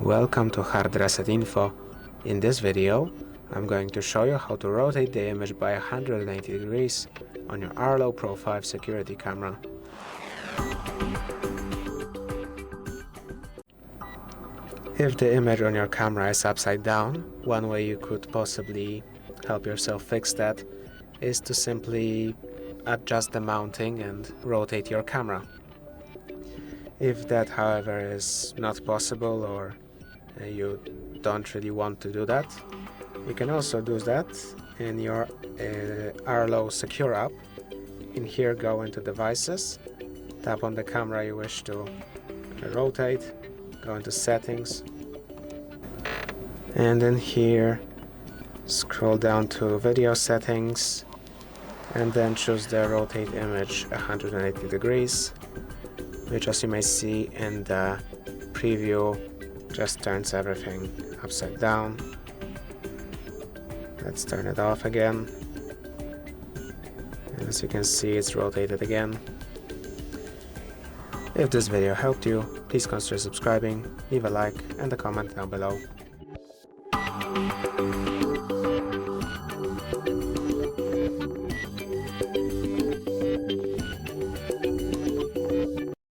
Welcome to HardReset.Info. In this video, I'm going to show you how to rotate the image by 180 degrees on your ARLO Pro 5 security camera. If the image on your camera is upside down, one way you could possibly help yourself fix that is to simply adjust the mounting and rotate your camera. If that, however, is not possible or you don't really want to do that, you can also do that in your ARLO Secure app. In here, go into Devices, tap on the camera you wish to rotate, go into Settings, and in here scroll down to Video Settings and then choose the Rotate Image 180 degrees, which, as you may see in the preview, just turns everything upside down. Let's turn it off again. And as you can see, it's rotated again. If this video helped you, please consider subscribing, leave a like and a comment down below.